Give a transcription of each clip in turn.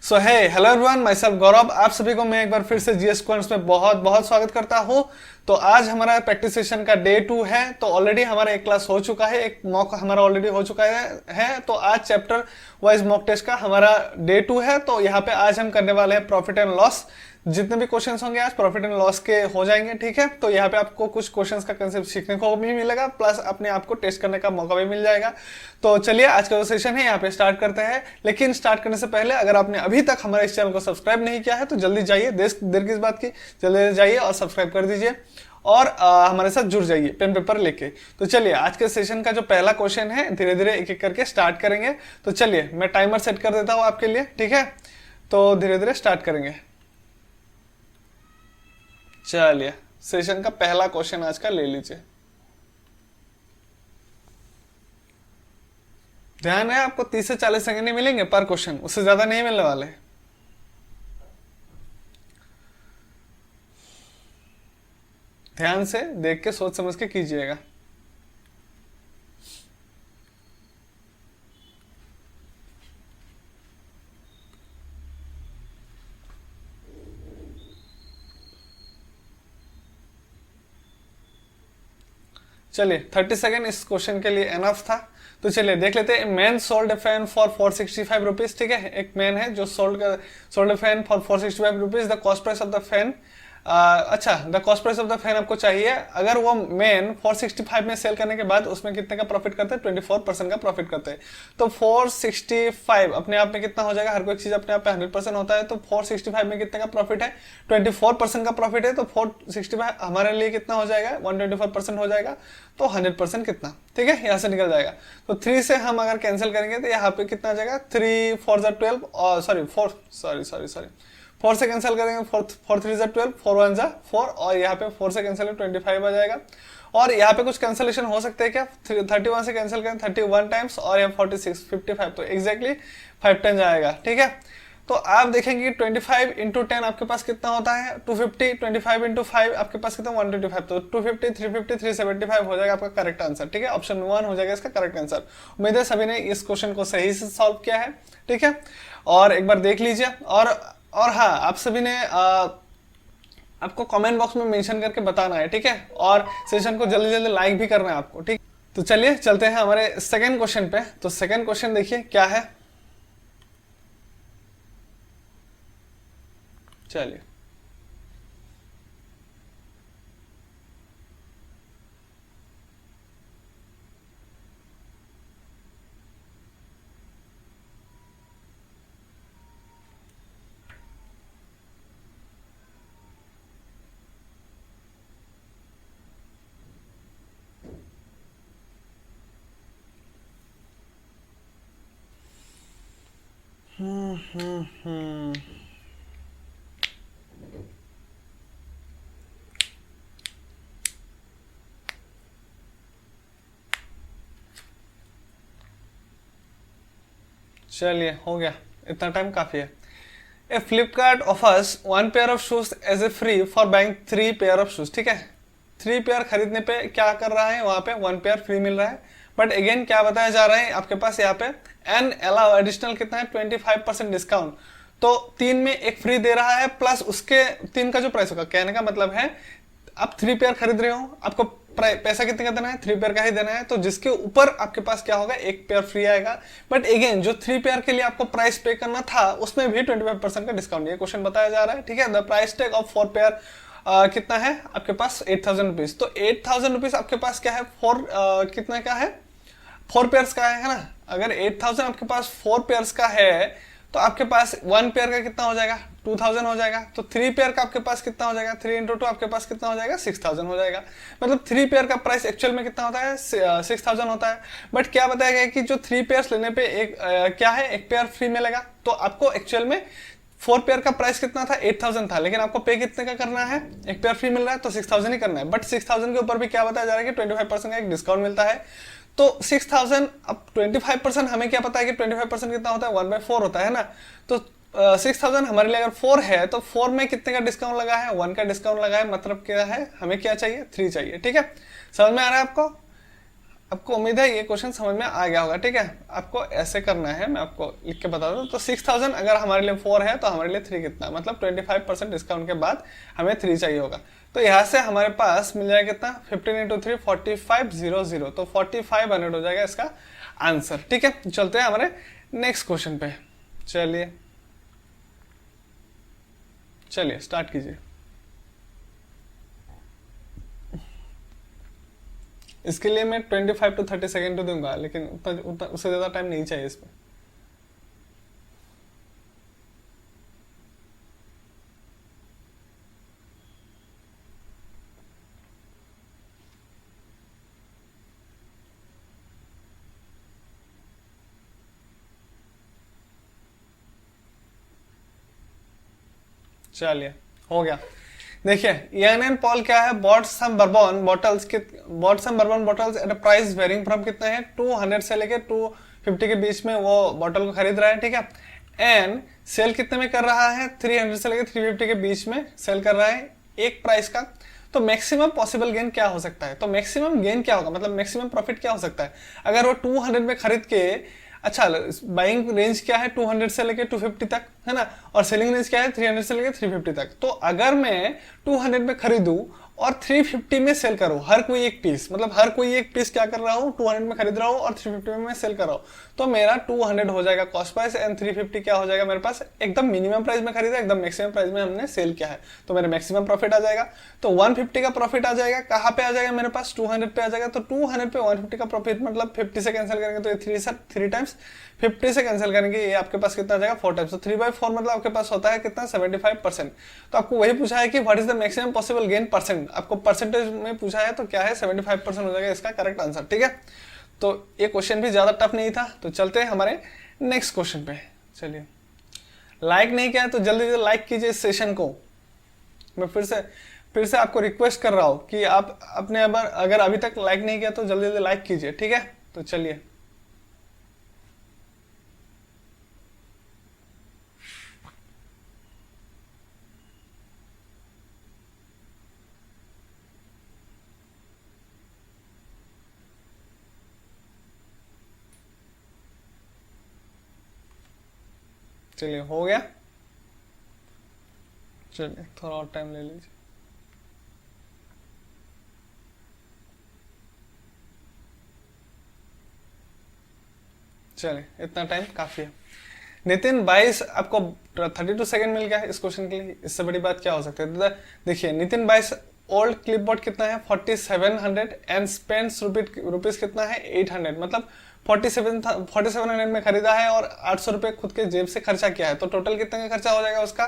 सो है hello everyone, my self गौरव। आप सभी को मैं एक बार फिर से जीएस क्वेंट्स में बहुत बहुत स्वागत करता हूं। तो आज हमारा प्रैक्टिस सेशन का डे 2 है। तो ऑलरेडी हमारा एक क्लास हो चुका है, एक मॉक हमारा ऑलरेडी हो चुका है। तो आज चैप्टर वाइज मॉक टेस्ट का हमारा डे 2 है। तो यहाँ पे आज हम करने वाले हैं प्रॉफिट एंड लॉस। जितने भी क्वेश्चंस होंगे आज प्रॉफिट एंड लॉस के हो जाएंगे, ठीक है। तो यहाँ पे आपको कुछ क्वेश्चंस का कंसेप्ट सीखने को भी मिलेगा, प्लस अपने आप को टेस्ट करने का मौका भी मिल जाएगा। तो चलिए आज का जो सेशन है यहाँ पे स्टार्ट करते हैं। लेकिन स्टार्ट करने से पहले अगर आपने अभी तक हमारे इस चैनल को सब्सक्राइब नहीं किया है तो जल्दी जाइए, देर किस बात की, जल्दी जाइए और सब्सक्राइब कर दीजिए और हमारे साथ जुड़ जाइए पेन पेपर लेके। तो चलिए आज के सेशन का जो पहला क्वेश्चन है धीरे धीरे एक एक करके स्टार्ट करेंगे। तो चलिए मैं टाइमर सेट कर देता हूँ आपके लिए, ठीक है। तो धीरे धीरे स्टार्ट करेंगे। चलिए सेशन का पहला क्वेश्चन आज का ले लीजिए। ध्यान है आपको 30 से 40 सेकंड ही मिलेंगे पर क्वेश्चन, उससे ज्यादा नहीं मिलने वाले। ध्यान से देख के सोच समझ के कीजिएगा। चलिए 30 सेकेंड इस क्वेश्चन के लिए एनफ था। तो चलिए देख लेते हैं। Man sold a fan for 465 rupees, ठीक है। एक मैन है जो sold a fan for 465 rupees. The cost price of the fan, अच्छा the cost price of the fan आपको चाहिए। अगर वो मैन 465 में सेल करने के बाद उसमें कितने का प्रॉफिट करते हैं? 24% का प्रॉफिट करते हैं। तो 465 अपने आप में कितना हो जाएगा? हर कोई चीज अपने आप में 100% होता है। तो 465 में कितने का प्रॉफिट है? 24% का प्रॉफिट है। तो 465 हमारे लिए कितना हो जाएगा? 125% हो जाएगा। तो 100% कितना, ठीक है, यहाँ से निकल जाएगा। तो 3 से हम अगर कैंसिल करेंगे तो यहाँ पे कितना आ जाएगा? 3 4 12, सॉरी 4 से कैंसिल करेंगे, 4 3 12, 4 1 4, और यहाँ पे 4 से कैंसिल 25 आ जाएगा। और यहाँ पे कुछ कैंसिलेशन हो सकते हैं क्या? 31 से कैंसिल करें 31 टाइम्स, और यहाँ 46 55, तो एग्जैक्टली 5 10 जाएगा, ठीक है। तो आप देखेंगे 25 इंटू 10 आपके पास कितना होता है? 250। 25 इंटू 5 आपके पास कितना? 125। तो 250 350 375 हो जाएगा आपका करेक्ट आंसर, ठीक है। ऑप्शन 1 हो जाएगा इसका करेक्ट आंसर। उम्मीद है सभी ने इस क्वेश्चन को सही से सॉल्व किया है, ठीक है। और एक बार देख लीजिए। और हाँ, आप सभी ने आपको कमेंट बॉक्स में मेंशन करके बताना है, ठीक है। और सेशन को जल्दी जल्दी लाइक भी करना है आपको, ठीक। तो चलिए चलते हैं हमारे सेकंड क्वेश्चन पे। तो सेकंड क्वेश्चन देखिए क्या है। चलिए चलिए हो गया, इतना टाइम काफी है। A Flipkart offers 1 pair of shoes as a free for buying 3 pair of shoes, ठीक है। 3 पेयर खरीदने पे क्या कर रहा है? वहां पे 1 पेयर फ्री मिल रहा है। बट अगेन क्या बताया जा रहा है आपके पास यहाँ पे? एंड अलाउ एडिशनल कितना है? 25% डिस्काउंट। तो 3 में एक फ्री दे रहा है, प्लस उसके 3 का जो प्राइस होगा। कहने का मतलब है आप 3 पेयर खरीद रहे हो, आपको पैसा कितने का देना है? 3 पेयर का ही देना है। तो जिसके ऊपर आपके पास क्या होगा? 1 पेयर फ्री आएगा। बट अगेन जो 3 पेयर के लिए आपको प्राइस पे करना था उसमें भी 25% का डिस्काउंट, ये क्वेश्चन बताया जा रहा है, ठीक है। The price tag of 4 pair कितना है आपके पास? 8000 रुपीज। तो 8000 रुपीज आपके पास क्या है? कितने का है? 4 पेयर्स का है ना। अगर 8000 आपके पास 4 पेयर्स का है तो आपके पास 1 पेयर का कितना हो जाएगा? 2000 हो जाएगा। तो 3 पेयर का आपके पास कितना हो जाएगा? 3 इंटू 2 आपके पास कितना हो जाएगा? 6000 हो जाएगा। मतलब 3 पेयर का प्राइस एक्चुअल में कितना होता है? 6000 होता है। बट क्या बताया गया कि जो 3 पेयर्स लेने पे एक क्या है? 1 पेयर फ्री मिलेगा। तो आपको एक्चुअल में 4 पेयर का प्राइस कितना था? 8000 था। लेकिन आपको पे कितने का करना है? 1 पेयर फ्री मिल रहा है तो 6000 ही करना है। बट 6000 के ऊपर भी क्या बताया जा रहा है कि 25% का एक डिस्काउंट मिलता है। तो 6000, अब 25% हमें क्या पता है कि 25% कितना होता है? 1/4 होता है ना। तो 6000 हमारे लिए अगर 4 है तो 4 में कितने का डिस्काउंट लगा है? 1 का डिस्काउंट लगा है। मतलब क्या है? हमें क्या चाहिए? 3 चाहिए, ठीक है। समझ में आ रहा है आपको? आपको उम्मीद है ये क्वेश्चन समझ में आ गया होगा, ठीक है। आपको ऐसे करना है, मैं आपको लिख के बता दूं। तो 6000 अगर हमारे लिए 4 है तो हमारे लिए 3 कितना, मतलब 25% डिस्काउंट के बाद हमें 3 चाहिए होगा। तो यहाँ से हमारे पास मिल जाएगा कितना, 15 इंटू 3 4500, तो 4500 हो जाएगा इसका आंसर, ठीक है। चलते हैं हमारे नेक्स्ट क्वेश्चन पे। चलिए स्टार्ट कीजिए। इसके लिए मैं 25 to 30 सेकेंड तो दूंगा, लेकिन उतना उससे ज़्यादा टाइम नहीं चाहिए इसमें। चलिए हो गया। देखिए यन एंड पॉल क्या है, bought some bourbon bottles at a price varying from कितना है 200 से लेके 250 के बीच में वो बॉटल को खरीद रहा है, ठीक है। एंड सेल कितने में कर रहा है, 300 से लेके 350 के बीच में सेल कर रहा है एक प्राइस का। तो मैक्सिमम पॉसिबल गेन क्या हो सकता है, तो मैक्सिमम गेन क्या होगा, मतलब मैक्सिमम प्रॉफिट क्या हो सकता है अगर वो 200 में खरीद के, अच्छा बाइंग रेंज क्या है 200 से लेके 250 तक है ना, और सेलिंग रेंज क्या है 300 से लेके 350 तक। तो अगर मैं 200 में खरीदूं और 350 में सेल करूं हर कोई एक पीस, मतलब हर कोई एक पीस क्या कर रहा हूं 200 में खरीद रहा हूं और 350 में सेल कर रहा हूं, तो मेरा 200 हो जाएगा कॉस्ट प्राइस एंड 350 क्या हो जाएगा मेरे पास, एकदम मिनिमम प्राइस में खरीदा, एकदम मैक्सिमम प्राइस में हमने सेल किया है, तो मेरा मैक्सिमम प्रॉफिट आ जाएगा। तो 150 का प्रॉफिट आ जाएगा, कहाँ पे आ जाएगा मेरे पास 200 पे आ जाएगा। तो 200 पे 150 का प्रॉफिट मतलब 50 से कैंसिल करेंगे तो ये 3 टाइम्स, 50 से कैंसिल करेंगे ये आपके पास कितना आ जाएगा 4 टाइम्स। तो 3/4 मतलब आपके पास होता है कितना 75%। तो आपको वही पूछा है कि what is the maximum possible gain percent, आपको परसेंटेज में पूछा है तो क्या है 75% हो जाएगा इसका करेक्ट आंसर, ठीक है। तो ये क्वेश्चन भी ज्यादा टफ नहीं था। तो चलते हैं हमारे नेक्स्ट क्वेश्चन पे। चलिए लाइक नहीं किया तो जल्दी से लाइक कीजिए इस सेशन को। मैं फिर से आपको रिक्वेस्ट कर रहा हूं कि आप अपने अगर अभी तक लाइक नहीं किया तो जल्दी जल्दी लाइक कीजिए, ठीक है। तो चलिए हो गया। चलिए थोड़ा और टाइम ले लीजिए। चलिए इतना टाइम काफी है। नितिन 22 आपको 32 सेकंड मिल गया इस क्वेश्चन के लिए, इससे बड़ी बात क्या हो सकती है। देखिए नितिन 22 ओल्ड क्लिपबोर्ड कितना है 4700 एंड स्पेंड्स रुपीज कितना है 800, मतलब 4700 में खरीदा है और 800 रुपये खुद के जेब से खर्चा किया है। तो टोटल कितने का खर्चा हो जाएगा उसका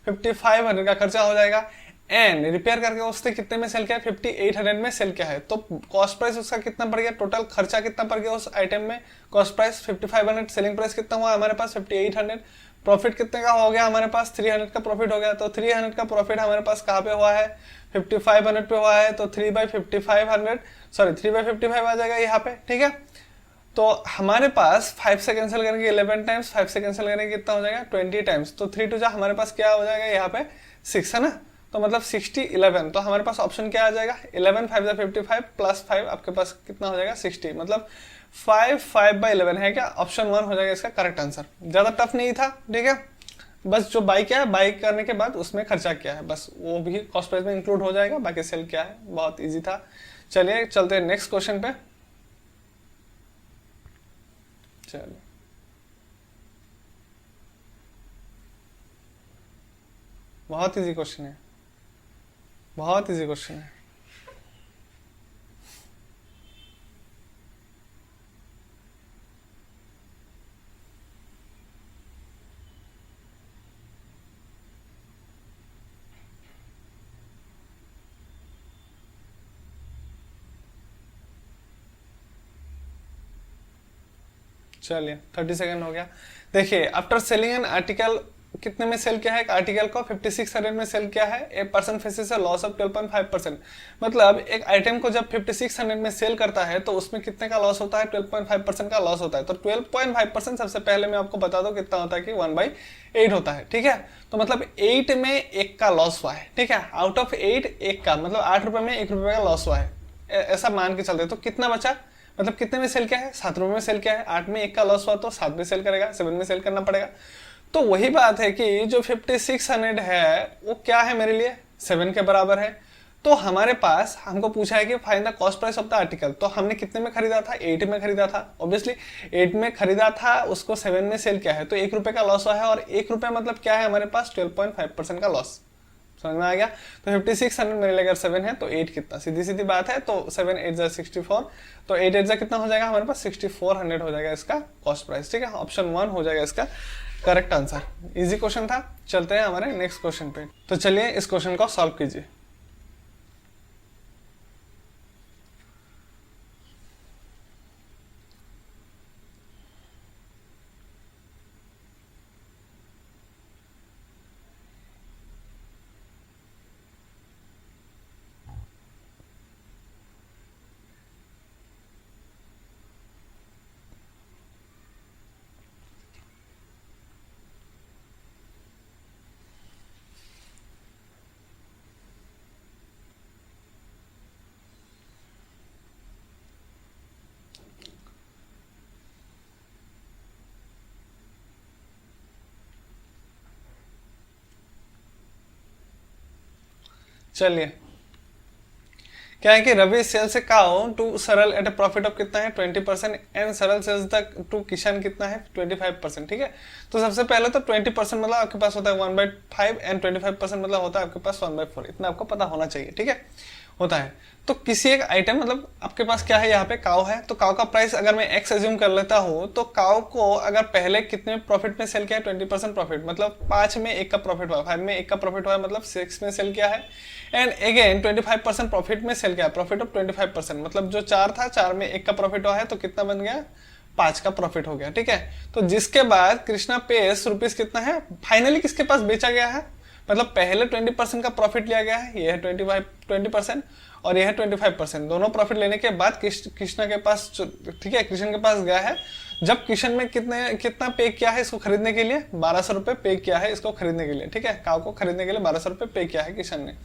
5500 का खर्चा हो जाएगा। एंड रिपेयर करके उसने कितने में सेल किया है 5800 में सेल किया है। तो कॉस्ट प्राइस उसका कितना पड़ गया, टोटल खर्चा कितना पड़ गया उस आइटम में, कॉस्ट प्राइस 5500, सेलिंग प्राइस कितना हुआ हमारे पास 5800, प्रॉफिट कितने का हो गया हमारे पास 300 का प्रॉफिट हो गया। तो 300 का प्रॉफिट हमारे पास कहाँ पे हुआ है 5500 पे हुआ है। तो 3/55 आ जाएगा यहाँ पे, ठीक है। तो हमारे पास 5 से कैंसिल करेंगे 11 टाइम्स, 5 से कैंसिल करेंगे कितना हो जाएगा 20 टाइम्स। तो 3 2 हमारे पास क्या हो जाएगा यहाँ पे 6 है ना, तो मतलब 60 11। तो हमारे पास ऑप्शन क्या आ जाएगा 11 5 55 प्लस 5 आपके पास कितना हो जाएगा 60, मतलब 5/11 है क्या, ऑप्शन 1 हो जाएगा इसका करेक्ट आंसर। ज्यादा टफ नहीं था, ठीक है। बस जो बाई किया है, बाई करने के बाद उसमें खर्चा किया है, बस वो भी कॉस्ट प्राइस में इंक्लूड हो जाएगा, बाकी सेल किया है, बहुत इजी था। चलिए चलते हैं नेक्स्ट क्वेश्चन पे। चलिए बहुत इजी क्वेश्चन है, बहुत इजी क्वेश्चन है। चलिए 30 सेकंड हो गया। देखिए आफ्टर सेलिंग एन आर्टिकल कितने में सेल किया है, एक आर्टिकल को 5600 में सेल किया है, a person faces a loss of 12.5%। मतलब एक आइटम को जब 5600 में सेल करता है तो उसमें कितने का लॉस होता है 12.5% का लॉस होता है। तो 12.5% सबसे पहले मैं आपको बता दूं कितना होता है कि 1/8 होता है, ठीक है। तो मतलब 8 में 1 का लॉस हुआ है, ठीक है। आउट ऑफ 8 1 का मतलब 8 रुपए में 1 रुपए का लॉस हुआ है, ऐसा मान के चलते। तो कितना बचा मतलब कितने में सेल किया है, 7 रुपए में सेल किया है, 8 में 1 का लॉस हुआ तो 7 में सेल करेगा, 7 में सेल करना पड़ेगा। तो वही बात है कि जो 5600 है वो क्या है मेरे लिए, 7 के बराबर है। तो हमारे पास हमको पूछा है कि find the cost price of the article, तो हमने कितने में खरीदा था, 8 में खरीदा था, ऑब्वियसली 8 में खरीदा था, उसको 7 में सेल किया है, तो 1 रुपए का लॉस हुआ है, और 1 रुपए मतलब क्या है हमारे पास 12.5% का लॉस। समझ में आ गया। तो 5600 मेरे लिए अगर 7 है तो 8 कितना, सीधी सीधी बात है, तो 7 8 जा 64, तो 8 8 जा कितना हो जाएगा हमारे पास 6400 हो जाएगा इसका कॉस्ट प्राइस। ठीक है, ऑप्शन 1 हो जाएगा इसका करेक्ट आंसर। इजी क्वेश्चन था। चलते हैं हमारे नेक्स्ट क्वेश्चन पे। तो चलिए इस क्वेश्चन को सॉल्व कीजिए। चलिए क्या है कि रवि सेल्स काउ टू सरल एट अ प्रॉफिट ऑफ कितना है 20% एंड सरल सेल्स तक टू किशन कितना है 25%। ठीक है, तो सबसे पहले तो 20% मतलब आपके पास होता है 1/5 एंड 25% मतलब होता है आपके पास 1/4, इतना आपको पता होना चाहिए। ठीक है, होता है। तो किसी एक आइटम मतलब आपके पास क्या है, यहाँ पे काउ है, तो काउ का प्राइस अगर मैं एक्स एज्यूम कर लेता हूँ, तो काउ को अगर पहले कितने प्रॉफिट में सेल किया है 20% प्रॉफिट, मतलब 5 में 1 का प्रॉफिट हुआ, 5 में 1 का प्रॉफिट हुआ मतलब 6 में सेल किया है, एंड अगेन 25% प्रॉफिट में सेल किया, प्रॉफिट ऑफ 25%, मतलब जो 4 था 4 में 1 का प्रॉफिट हुआ है, तो कितना बन गया 5 का प्रॉफिट हो गया। ठीक है, तो जिसके बाद कृष्णा पेस रुपीज कितना है फाइनली किसके पास बेचा गया है, मतलब पहले 20% का प्रॉफिट लिया गया है, ये है 20% और ये है 25%, दोनों प्रॉफिट लेने के बाद कृष्णा के पास, ठीक है, कृष्ण के पास गया है, जब कृष्ण में कितना पे किया है इसको खरीदने के लिए 1200 रुपए पे किया है इसको खरीदने के लिए। ठीक है, काउ को खरीदने के लिए 1200 रुपए पे किया है कृष्ण ने।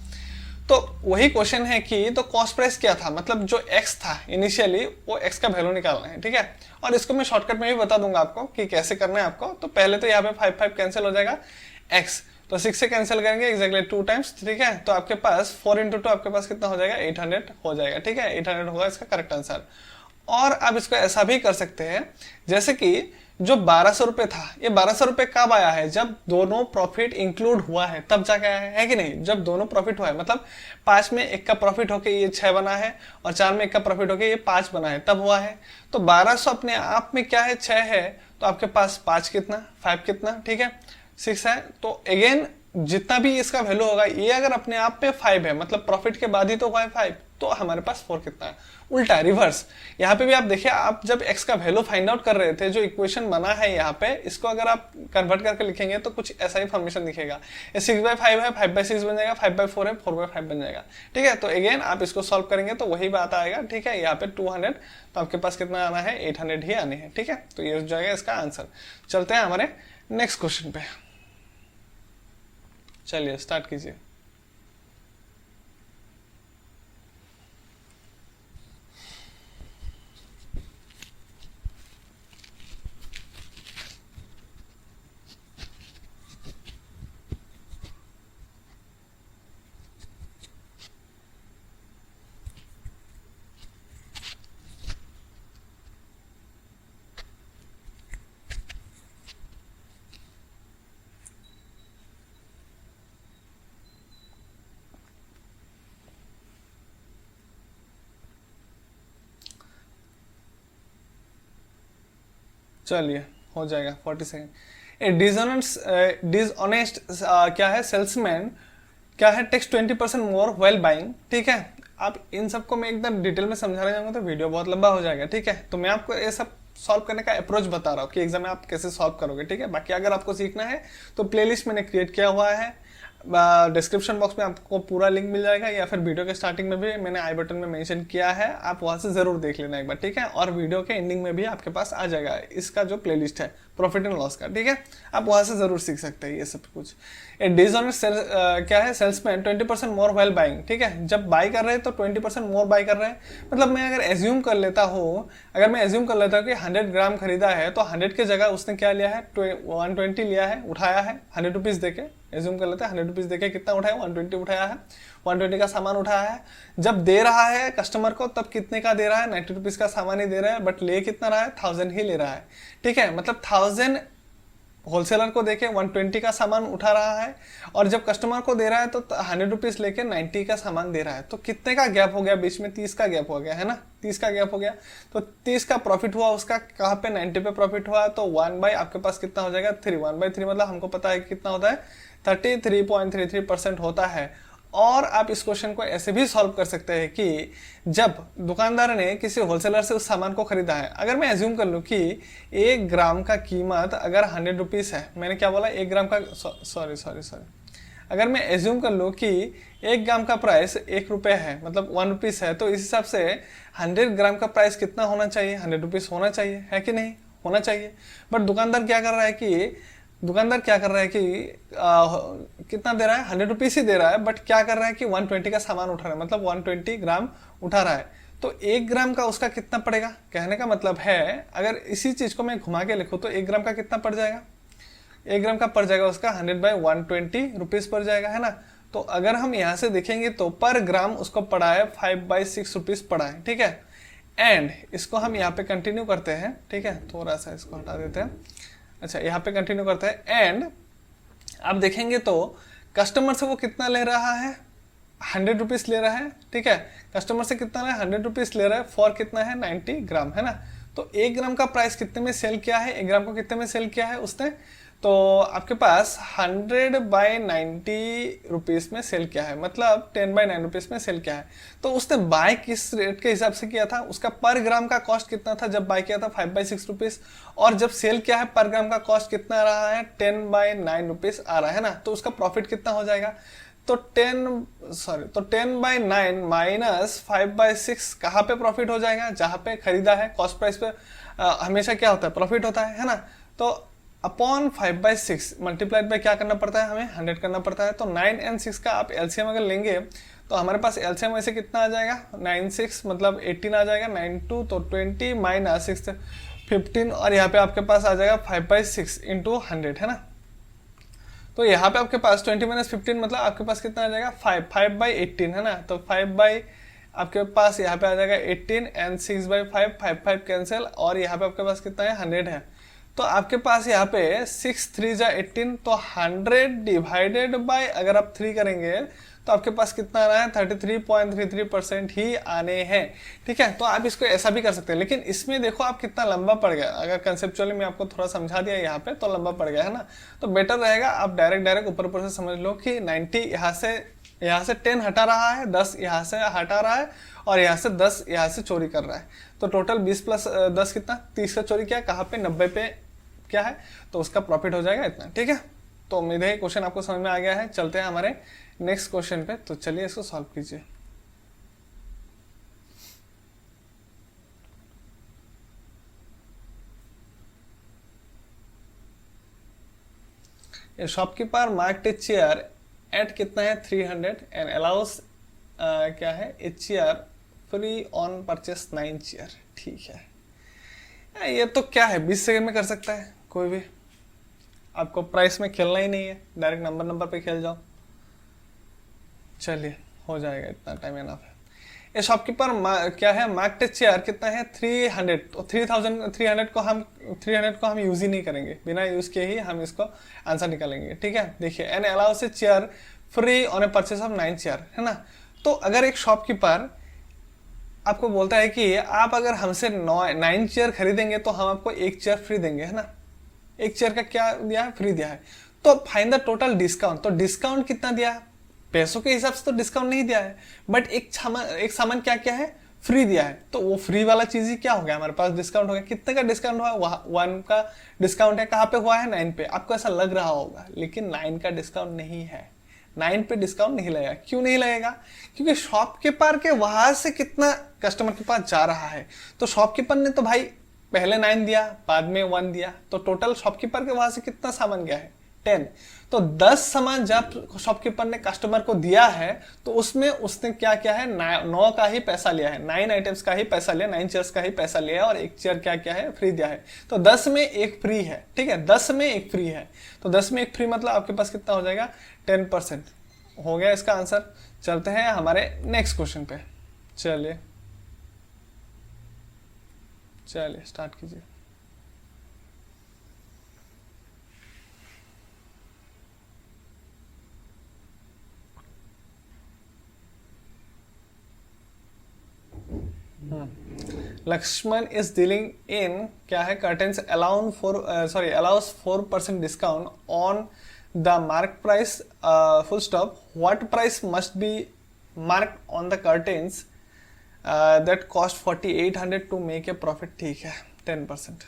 तो वही क्वेश्चन है कि तो कॉस्ट प्राइस क्या था, मतलब जो एक्स था इनिशियली वो एक्स का वैल्यू निकालना है। ठीक है, और इसको मैं शॉर्टकट में भी बता दूंगा आपको कि कैसे करना है आपको। तो पहले तो यहाँ पे 5 5 कैंसिल हो जाएगा, एक्स तो 6 से कैंसिल करेंगे एग्जैक्टली 2 टाइम्स। ठीक है, तो आपके पास 4 × 2 आपके पास कितना हो जाएगा 800 हो जाएगा। ठीक है, 800 होगा इसका करेक्ट आंसर। और अब इसको ऐसा भी कर सकते हैं जैसे कि जो 1200 रुपए था, ये 1200 रुपए कब आया है, जब दोनों प्रॉफिट इंक्लूड हुआ है तब जाके आया है कि नहीं, जब दोनों प्रॉफिट हुआ है, मतलब 5 में 1 का प्रॉफिट होके ये 6 बना है और 4 में 1 का प्रॉफिट होके ये 5 बना है, तब हुआ है। तो 1200 अपने आप में क्या है 6 है, तो आपके पास 5 कितना 5 कितना, ठीक है 6 है। तो अगेन जितना भी इसका वैल्यू होगा, ये अगर अपने आप पे 5 है, मतलब प्रॉफिट के बाद ही तो हुआ है 5, तो हमारे पास 4 कितना है, उल्टा रिवर्स। यहाँ पे भी आप देखिए, आप जब x का वैल्यू फाइंड आउट कर रहे थे, जो इक्वेशन बना है यहाँ पे, इसको अगर आप कन्वर्ट करके लिखेंगे तो कुछ ऐसा ही फॉर्मेशन दिखेगा। ये 6/5 है, 5/6 बन जाएगा, 5/4 है, 4/5 बन जाएगा। ठीक है, तो अगेन आप इसको सॉल्व करेंगे तो वही बात आएगा। ठीक है, यहाँ पे 200, तो आपके पास कितना आना है 800 ही आने हैं। ठीक है, तो ये हो जाएगा इसका आंसर। चलते हैं हमारे नेक्स्ट क्वेश्चन पे। चलिए स्टार्ट कीजिए। चलिए हो जाएगा 40 सेकेंड। ए डिसऑनेस्ट क्या है सेल्समैन क्या है टेक्स 20% मोर वेल बाइंग। ठीक है, आप इन सबको मैं एकदम डिटेल में समझाने जाऊंगा तो वीडियो बहुत लंबा हो जाएगा। ठीक है, तो मैं आपको ये सब सॉल्व करने का अप्रोच बता रहा हूँ कि एग्जाम में आप कैसे सॉल्व करोगे। ठीक है, बाकी अगर आपको सीखना है तो प्लेलिस्ट मैंने क्रिएट किया हुआ है, डिस्क्रिप्शन बॉक्स में आपको पूरा लिंक मिल जाएगा, या फिर वीडियो के स्टार्टिंग में भी मैंने आई बटन में मेंशन किया है, आप वहां से जरूर देख लेना एक बार। ठीक है, और वीडियो के एंडिंग में भी आपके पास आ जाएगा इसका जो प्लेलिस्ट है प्रॉफिट एंड लॉस का, ठीक है। आप वहां से जरूर सीख सकते हैं ये सब कुछ। ए डिसऑनेस्ट क्या है, सेल्समैन 20% मोर व्हाइल बाइंग, ठीक है। जब बाई कर रहे हैं तो 20% मोर बाई कर रहे हैं। मतलब मैं अगर एज्यूम कर लेता हूँ कि 100 ग्राम खरीदा है तो 100 की जगह उसने क्या लिया है, 120 लिया है, उठाया है 100 रुपीज देके। एज्यूम कर लेते हैं 100 रुपीज देके कितना उठाया, 120 उठाया है, 120 का सामान उठाया है। जब दे रहा है कस्टमर को तब कितने का दे रहा है, 90 रुपीज का सामान ही दे रहा है, बट ले कितना रहा है, 1000 ही ले रहा है, ठीक है। मतलब 1000 होलसेलर को देके 120 का सामान उठा रहा है, और जब कस्टमर को दे रहा है तो 100 रुपीज लेके 90 का सामान दे रहा है। तो कितने का गैप हो गया बीच में, 30 का गैप हो गया है ना, 30 का गैप हो गया। तो 30 का प्रॉफिट हुआ उसका, कहाँ पे, 90 पे प्रॉफिट हुआ। तो 1 बाई आपके पास कितना हो जाएगा, 3। 1/3 मतलब हमको पता है कितना होता है, 33.33% होता है। और आप इस क्वेश्चन को ऐसे भी सॉल्व कर सकते हैं कि जब दुकानदार ने किसी होलसेलर से उस सामान को खरीदा है, अगर मैं एज्यूम कर लूँ कि 1 ग्राम का कीमत अगर 100 रुपीज़ है, मैंने क्या बोला, 1 ग्राम का, सॉरी, अगर मैं एज्यूम कर लूँ कि 1 ग्राम का प्राइस 1 रुपये है, मतलब 1 रुपीज़ है, तो इस हिसाब से 100 ग्राम का प्राइस कितना होना चाहिए, 100 रुपीज़ होना चाहिए, है कि नहीं, होना चाहिए। बट दुकानदार क्या कर रहा है कि कितना दे रहा है, 100 रुपीज़ ही दे रहा है, बट क्या कर रहा है कि 120 का सामान उठा रहा है, मतलब 120 ग्राम उठा रहा है। तो 1 ग्राम का उसका कितना पड़ेगा, कहने का मतलब है अगर इसी चीज़ को मैं घुमा के लिखूँ तो 1 ग्राम का कितना पड़ जाएगा, 1 ग्राम का पड़ जाएगा उसका 100/120 रुपीज़ पड़ जाएगा, है ना। तो अगर हम यहाँ से देखेंगे तो पर ग्राम उसको पड़ा है 5/6 रुपीज़ पड़ा है, ठीक है। एंड इसको हम यहाँ पे कंटिन्यू करते हैं, ठीक है, थोड़ा सा इसको हटा देते हैं। अच्छा, यहाँ पे कंटिन्यू करते हैं। एंड आप देखेंगे तो कस्टमर से वो कितना ले रहा है, 100 रुपीज़ ले रहा है, ठीक है। कस्टमर से कितना है, 100 रुपीज़ ले रहा है, फॉर कितना है, 90 ग्राम, है ना। तो 1 ग्राम का प्राइस कितने में सेल किया है, 1 ग्राम को कितने में सेल किया है उसने, तो आपके पास 100/90 रुपीज़ में सेल किया है, मतलब 10/9 रुपीज़ में सेल किया है। तो उसने बाय किस रेट के हिसाब से किया था, उसका पर ग्राम का कॉस्ट कितना था जब बाय किया था, 5/6 रुपीज़, और जब सेल किया है पर ग्राम का कॉस्ट कितना रहा है, 10/9 रुपीज़ आ रहा है ना। तो उसका प्रॉफिट कितना हो जाएगा, तो 10/9 माइनस 5/6 कहाँ पे प्रॉफिट हो जाएगा, जहाँ पे खरीदा है, कॉस्ट प्राइस पे हमेशा क्या होता है, प्रॉफिट होता है ना। तो अपॉन 5/6 मल्टीप्लाइड बाय क्या करना पड़ता है, हमें 100 करना पड़ता है। तो 9 और 6 का आप एलसीएम अगर लेंगे तो हमारे पास एलसीएम वैसे कितना आ जाएगा, 9 6 मतलब 18 आ जाएगा, 9 2 तो 20 माइनस 6 15, और यहाँ पे आपके पास आ जाएगा 5/6 इंटू 100, है ना। तो यहाँ पे आपके पास 20 माइनस 15 मतलब आपके पास कितना आ जाएगा, 5/18, है ना। तो 5 आपके पास यहाँ पे आ जाएगा 18 एंड 6/5, 5 कैंसिल, और यहाँ पे आपके पास कितना है, 100 है। तो आपके पास यहाँ पे 6 3 जा 18, तो 100 डिवाइडेड बाय अगर आप 3 करेंगे तो आपके पास कितना आ रहा है, 33.33% ही आने हैं, ठीक है। तो आप इसको ऐसा भी कर सकते हैं, लेकिन इसमें देखो आप कितना लंबा पड़ गया। अगर कंसेप्चुअली मैं आपको थोड़ा समझा दिया यहाँ पे तो लंबा पड़ गया, है ना। तो बेटर रहेगा आप डायरेक्ट ऊपर से समझ लो कि 90 यहाँ से 10 हटा रहा है, 10 यहाँ से हटा रहा है, और यहाँ से 10 यहाँ से चोरी कर रहा है। तो टोटल 20 + 10 कितना, 30 का चोरी किया, कहाँ पे, 90 पे क्या है, तो उसका प्रॉफिट हो जाएगा इतना, ठीक है। तो उम्मीद है क्वेश्चन आपको समझ में आ गया है। चलते हैं हमारे नेक्स्ट क्वेश्चन पे, तो चलिए इसको सॉल्व कीजिए। Shopkeeper marked a chair at कितना है, 300 एंड अलाउस क्या है, a chair free on purchase 9 chair, ठीक है। ये तो क्या है, 20 सेकंड में कर सकता है कोई भी। आपको प्राइस में खेलना ही नहीं है, डायरेक्ट नंबर पे खेल जाओ। चलिए हो जाएगा, इतना टाइम इनफ है। ये शॉपकीपर क्या है, मार्क्ड चेयर कितना है, 300, तो 300 को हम यूज ही नहीं करेंगे, बिना यूज किए ही हम इसको आंसर निकालेंगे, ठीक है। देखिए, an allows a chair free on a purchase of 9 chair, है ना। तो अगर एक शॉपकीपर आपको बोलता है कि आप अगर हमसे 9 चेयर खरीदेंगे तो हम आपको 1 चेयर फ्री देंगे, है ना। 1 चेयर का क्या दिया है, फ्री दिया है। तो फाइंड द टोटल डिस्काउंट, तो डिस्काउंट कितना दिया है, पैसों के हिसाब से तो डिस्काउंट नहीं दिया है, बट एक सामान क्या क्या है, फ्री दिया है। तो वो फ्री वाला चीज ही क्या हो गया, हमारे पास डिस्काउंट हो गया। कितने का डिस्काउंट हुआ, 1 का डिस्काउंट है, कहाँ पे हुआ है, 9 पे। आपको ऐसा लग रहा होगा, लेकिन 9 का डिस्काउंट नहीं है, 9 पे डिस्काउंट नहीं लगेगा। क्यों नहीं लगेगा, क्योंकि शॉपकीपर के वहां से कितना कस्टमर के पास जा रहा है। तो शॉपकीपर ने तो भाई पहले 9 दिया, बाद में 1 दिया, तो टोटल शॉपकीपर के वहां से कितना सामान गया है? 10। तो 10 सामान जब शॉपकीपर ने कस्टमर को दिया है तो उसमें उसने क्या क्या है, 9 का ही पैसा लिया है, 9 आइटम्स का ही पैसा लिया, 9 चेयर्स का ही पैसा लिया है, और एक चेयर क्या क्या है, फ्री दिया है। तो 10 में एक फ्री है, ठीक है, 10 में एक फ्री है, तो 10 में एक फ्री मतलब आपके पास कितना हो जाएगा? 10% हो गया इसका आंसर। चलते हैं हमारे नेक्स्ट क्वेश्चन पे। चलिए चलिए स्टार्ट कीजिए। लक्ष्मण इज डीलिंग इन क्या है, curtains allows 4% discount on the mark price full stop, what price must be marked on the curtains that cost 4800 to make a profit. ठीक है, 10%।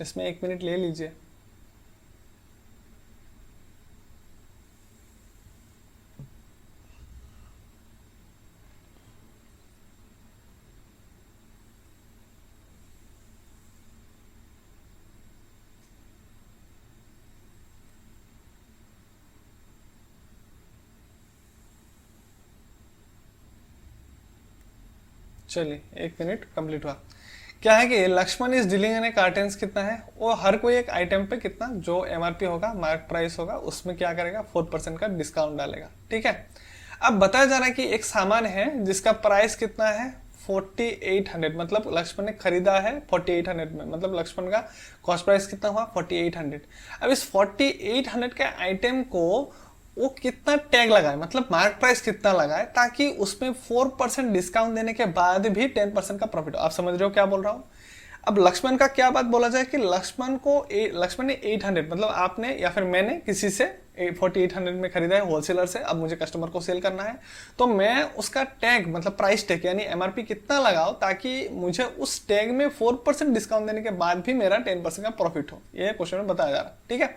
इसमें 1 मिनट ले लीजिए। चलिए 1 मिनट कंप्लीट हुआ। क्या है कि लक्ष्मण इस डीलिंग इन कार्टेंस कितना है, वो हर कोई एक आइटम पे कितना जो एमआरपी होगा, मार्क प्राइस होगा, उसमें क्या करेगा, 4% का डिस्काउंट डालेगा। ठीक है, अब बताया जा रहा है कि एक सामान है जिसका प्राइस कितना है, 4800, मतलब लक्ष्मण ने खरीदा है 4800 में, मतलब लक्ष्मण का कॉस्ट प्राइस कितना हुआ, 4800। अब इस 4800 के आइटम को वो कितना टैग लगाए, मतलब मार्क प्राइस कितना लगाए, ताकि उसमें 4% डिस्काउंट देने के बाद भी 10% का प्रॉफिट हो। आप समझ रहे हो क्या बोल रहा हूं? अब लक्ष्मण का क्या बात बोला जाए कि लक्ष्मण ने 800, मतलब आपने या फिर मैंने किसी से 4800 में खरीदा है होलसेलर से, अब मुझे कस्टमर को सेल करना है, तो मैं उसका टैग मतलब प्राइस टैग यानी एमआरपी कितना लगाओ ताकि मुझे उस टैग में 4% डिस्काउंट देने के बाद भी मेरा 10% का प्रॉफिट हो। ये क्वेश्चन में बताया जा रहा है। ठीक है,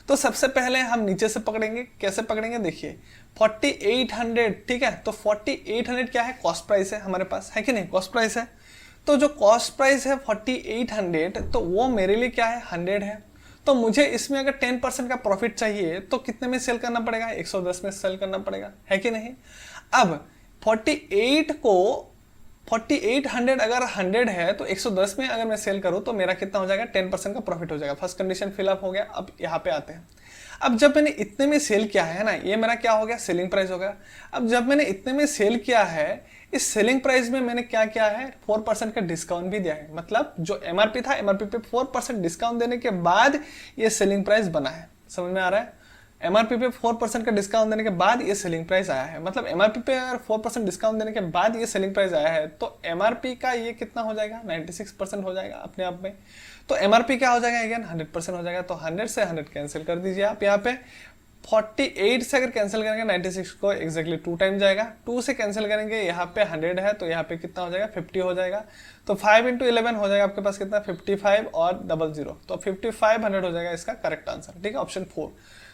तो सबसे पहले हम नीचे से पकड़ेंगे। कैसे पकड़ेंगे, देखिए 4800, ठीक है, तो 4800 क्या है, कॉस्ट प्राइस है हमारे पास, है कि नहीं, कॉस्ट प्राइस है। तो जो कॉस्ट प्राइस है 4800, तो वो मेरे लिए क्या है, 100 है। तो मुझे इसमें अगर 10% का प्रॉफिट चाहिए तो कितने में सेल करना पड़ेगा, 110 में सेल करना पड़ेगा, है कि नहीं। अब 4800 अगर 100 है तो 110 में अगर मैं सेल करूं तो मेरा कितना हो जाएगा, 10% का प्रॉफिट हो जाएगा। फर्स्ट कंडीशन फिलअप हो गया। अब यहाँ पे आते हैं। अब जब मैंने इतने में सेल किया है ना, ये मेरा क्या हो गया, सेलिंग प्राइस हो गया। अब जब मैंने इतने में सेल किया है, इस सेलिंग प्राइस में मैंने क्या किया है, 4% का डिस्काउंट भी दिया है, मतलब जो एमआरपी था, एमआरपी पे 4% डिस्काउंट देने के बाद ये सेलिंग प्राइस बना है। समझ में आ रहा है? एमआरपी पे 4% का डिस्काउंट देने के बाद ये सेलिंग प्राइस आया है, मतलब एमआरपी पे अगर 4% डिस्काउंट देने के बाद ये सेलिंग प्राइस आया है तो एमआरपी का ये कितना हो जाएगा, 96% हो जाएगा अपने आप में। तो एमआरपी क्या हो जाएगा, अगेन 100% हो जाएगा। तो 100 से 100 कैंसिल कर दीजिए आप। यहाँ पे 48 से अगर कैंसिल करेंगे 96 को एग्जैक्टली 2 टाइम जाएगा। 2 से कैंसिल करेंगे, यहाँ पे 100 है तो यहाँ पे कितना हो जाएगा, 50 हो जाएगा। तो 5 × 11 हो जाएगा आपके पास कितना, 55 और 00, तो 5500 हो जाएगा इसका करेक्ट आंसर। ठीक है, ऑप्शन 4।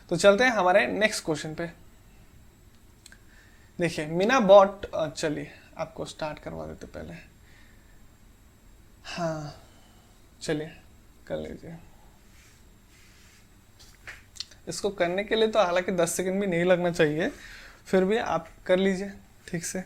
तो चलते हैं हमारे नेक्स्ट क्वेश्चन पे। देखिए मीना बॉट, चलिए आपको स्टार्ट करवा देते पहले। हाँ चलिए कर लीजिए। इसको करने के लिए तो हालांकि 10 सेकंड भी नहीं लगना चाहिए, फिर भी आप कर लीजिए ठीक से।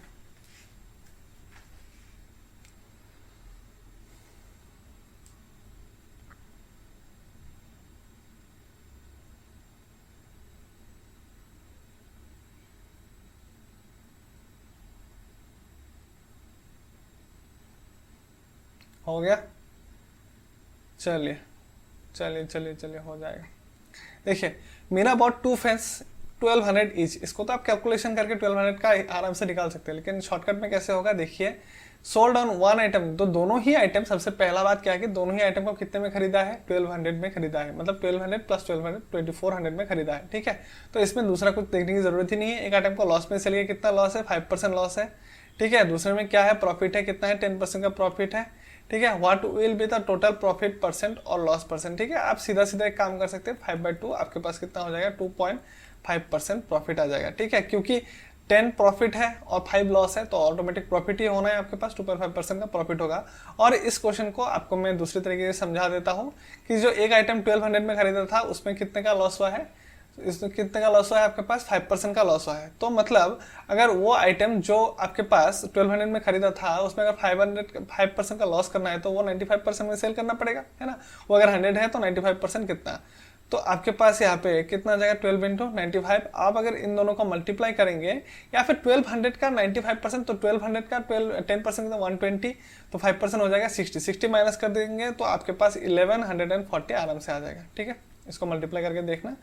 हो गया, चलिए चलिए चलिए चलिए हो जाएगा। देखिए मीना बॉट 2 फैंस 1200 ईच, इसको तो आप कैलकुलेशन करके 1200 का आराम से निकाल सकते हैं, लेकिन शॉर्टकट में कैसे होगा, देखिए सोल्ड ऑन 1 आइटम, तो दोनों ही आइटम, सबसे पहला बात क्या है कि दोनों ही आइटम को कितने में खरीदा है, 1200 में खरीदा है, मतलब 1200 प्लस 1200 2400 में खरीदा है। ठीक है, तो इसमें दूसरा कुछ देखने की जरूरत ही नहीं है। एक आइटम को लॉस में सेल किया, कितना लॉस है, 5% लॉस है। ठीक है, दूसरे में क्या है, प्रॉफिट है, कितना है, 10% का प्रॉफिट है। ठीक है, what will be the total profit percent और लॉस परसेंट। ठीक है, आप सीधा सीधा एक काम कर सकते हैं, 5/2 आपके पास कितना हो जाएगा, 2.5% प्रॉफिट आ जाएगा। ठीक है, क्योंकि 10 प्रॉफिट है और 5 लॉस है, तो ऑटोमेटिक प्रॉफिट ही होना है आपके पास, 2.5% का प्रॉफिट होगा। और इस क्वेश्चन को आपको मैं दूसरी तरीके से समझा देता हूँ कि जो एक आइटम 1200 में खरीदा था उसमें कितने का लॉस हुआ है, इसमें कितने का लॉस हुआ है आपके पास 5% का लॉस हुआ है। तो मतलब अगर वो आइटम जो आपके पास 1200 में खरीदा था उसमें अगर 5% का लॉस करना है तो वो 95% में सेल करना पड़ेगा, है ना। वो अगर 100 है तो 95% कितना, तो आपके पास यहाँ पे कितना आ जाएगा 12 इंटू 95। आप अगर इन दोनों को मल्टीप्लाई करेंगे या फिर 1200 का 95%, तो 1200 का 10% तो 120, तो 5% हो जाएगा 60 माइनस कर देंगे तो आपके पास 1140 आराम से आ जाएगा, ठीक है। इसको मल्टीप्लाई करके देखना।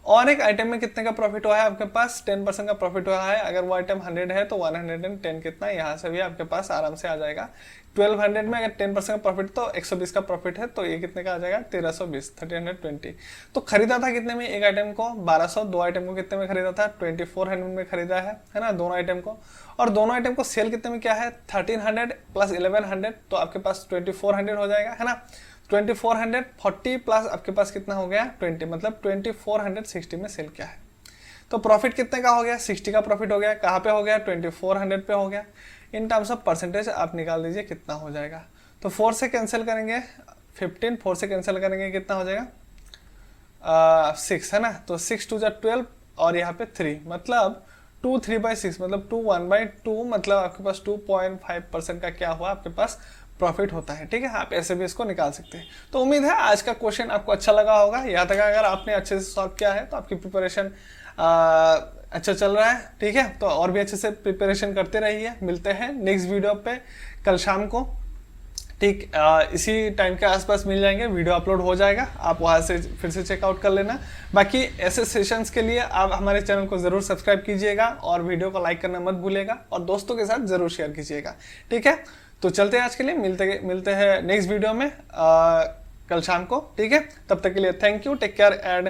और एक आइटम में कितने का प्रॉफिट हुआ है आपके पास 10% का प्रॉफिट हुआ है। अगर वो आइटम 100 है तो 110 कितना, यहाँ से भी आपके पास आराम से आ जाएगा। 1200 में अगर 10% का प्रॉफिट तो 120 का प्रॉफिट है, तो ये कितने का आ जाएगा 1320, 1320। तो खरीदा था कितने में एक आइटम को 1200, दो आइटम को कितने में खरीदा था 2400 में खरीदा है ना, दोनों आइटम को। और दोनों आइटम को सेल कितने में क्या है 1300 प्लस 1100, तो आपके पास 2400 हो जाएगा, है ना। 2440 प्लस आपके पास कितना हो गया 20, मतलब 2460 में सेल किया है। तो प्रॉफिट कितने का हो गया 60 का प्रॉफिट हो गया। कहाँ पे हो गया 2400 पे हो गया। इन टर्म्स ऑफ परसेंटेज आप निकाल दीजिए कितना हो जाएगा। तो 4 से कैंसिल करेंगे 15, 4 से कैंसिल करेंगे कितना हो जाएगा 6, है ना। तो 6 2 12 और यहाँ पे 3, मतलब 2 3/6, मतलब 2 1/2, मतलब आपके पास 2.5% का क्या हुआ आपके पास प्रॉफिट होता है, ठीक है। आप ऐसे भी इसको निकाल सकते हैं। तो उम्मीद है आज का क्वेश्चन आपको अच्छा लगा होगा। यहाँ तक अगर आपने अच्छे से सॉल्व किया है तो आपकी प्रिपरेशन अच्छा चल रहा है, ठीक है। तो और भी अच्छे से प्रिपरेशन करते रहिए। मिलते हैं नेक्स्ट वीडियो पे कल शाम को, ठीक इसी टाइम के आसपास मिल जाएंगे, वीडियो अपलोड हो जाएगा, आप वहाँ से फिर से चेकआउट कर लेना। बाकी ऐसे सेशंस के लिए आप हमारे चैनल को ज़रूर सब्सक्राइब कीजिएगा और वीडियो को लाइक करना मत भूलिएगा और दोस्तों के साथ ज़रूर शेयर कीजिएगा, ठीक है। तो चलते हैं आज के लिए, मिलते हैं नेक्स्ट वीडियो में कल शाम को, ठीक है। तब तक के लिए thank you, take care and